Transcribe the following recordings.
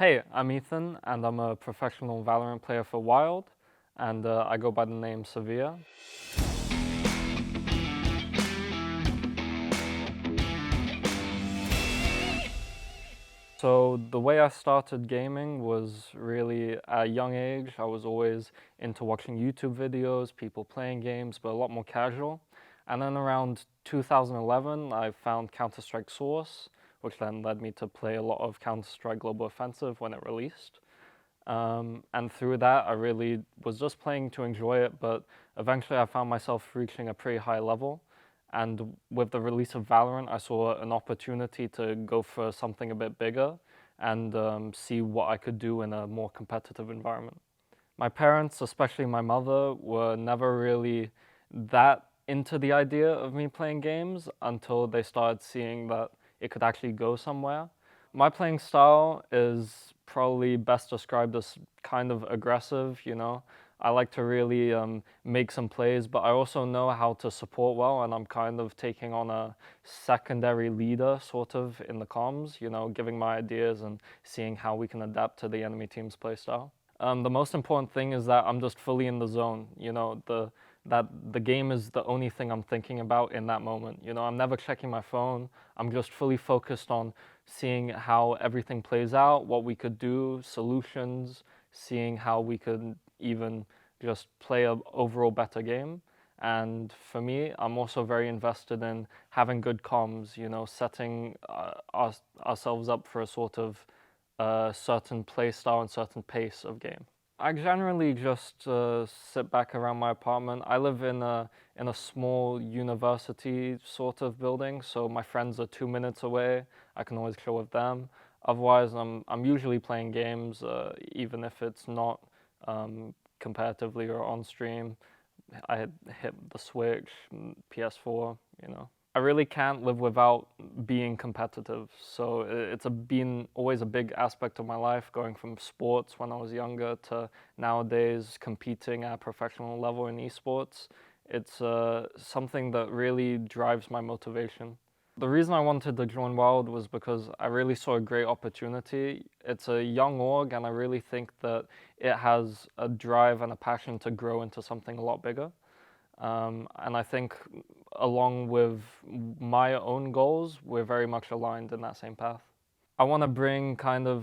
Hey, I'm Ethan, and I'm a professional Valorant player for WYLDE, and I go by the name Sevire. So the way I started gaming was really at a young age. I was always into watching YouTube videos, people playing games, but a lot more casual. And then around 2011, I found Counter-Strike Source, which then led me to play a lot of Counter-Strike Global Offensive when it released. And through that, I really was just playing to enjoy it, but eventually I found myself reaching a pretty high level. And with the release of Valorant, I saw an opportunity to go for something a bit bigger and see what I could do in a more competitive environment. My parents, especially my mother, were never really that into the idea of me playing games until they started seeing that it could actually go somewhere. My playing style is probably best described as kind of aggressive, you know. I like to really make some plays, but I also know how to support well, and I'm kind of taking on a secondary leader sort of in the comms, you know, giving my ideas and seeing how we can adapt to the enemy team's play style. The most important thing is that I'm just fully in the zone, you know, that the game is the only thing I'm thinking about in that moment. You know, I'm never checking my phone. I'm just fully focused on seeing how everything plays out, what we could do, solutions, seeing how we could even just play an overall better game. And for me, I'm also very invested in having good comms, you know, setting ourselves up for a sort of certain play style and certain pace of game. I generally just sit back around my apartment. I live in a small university sort of building, so my friends are 2 minutes away. I can always chill with them. Otherwise, I'm usually playing games, even if it's not competitively or on stream. I hit the Switch, PS4, you know. I really can't live without being competitive. So it's been always a big aspect of my life, going from sports when I was younger to nowadays competing at a professional level in esports. It's something that really drives my motivation. The reason I wanted to join WYLDE was because I really saw a great opportunity. It's a young org, and I really think that it has a drive and a passion to grow into something a lot bigger. And I think along with my own goals, we're very much aligned in that same path. I want to bring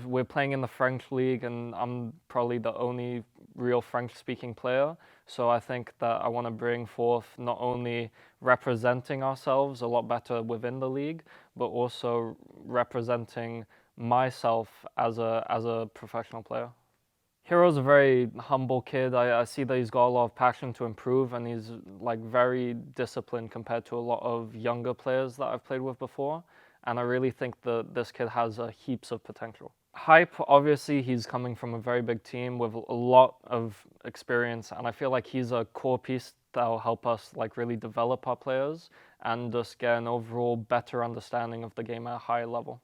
we're playing in the French league, and I'm probably the only real French-speaking player. So I think that I want to bring forth not only representing ourselves a lot better within the league, but also representing myself as a professional player. Hero's a very humble kid. I see that he's got a lot of passion to improve, and he's like very disciplined compared to a lot of younger players that I've played with before. And I really think that this kid has heaps of potential. Hype, obviously, he's coming from a very big team with a lot of experience, and I feel like he's a core piece that will help us like really develop our players and just get an overall better understanding of the game at a high level.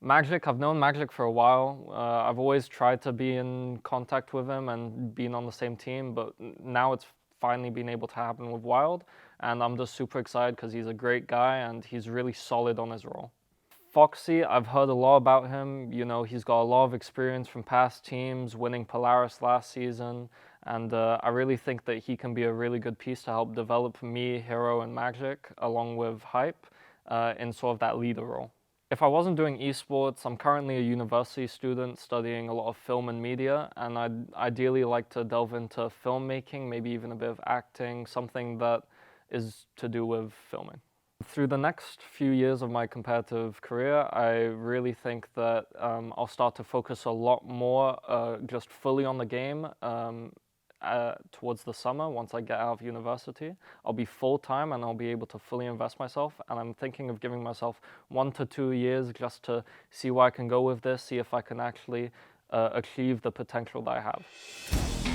Magic, I've known Magic for a while. I've always tried to be in contact with him and been on the same team, but now it's finally been able to happen with WYLDE, and I'm just super excited because he's a great guy and he's really solid on his role. Foxy, I've heard a lot about him. You know, he's got a lot of experience from past teams, winning Polaris last season, and I really think that he can be a really good piece to help develop me, Hero, and Magic, along with Hype, in sort of that leader role. If I wasn't doing esports, I'm currently a university student studying a lot of film and media, and I'd ideally like to delve into filmmaking, maybe even a bit of acting, something that is to do with filming. Through the next few years of my competitive career, I really think that I'll start to focus a lot more just fully on the game towards the summer. Once I get out of university, I'll be full-time and I'll be able to fully invest myself, and I'm thinking of giving myself 1 to 2 years just to see where I can go with this, see if I can actually achieve the potential that I have.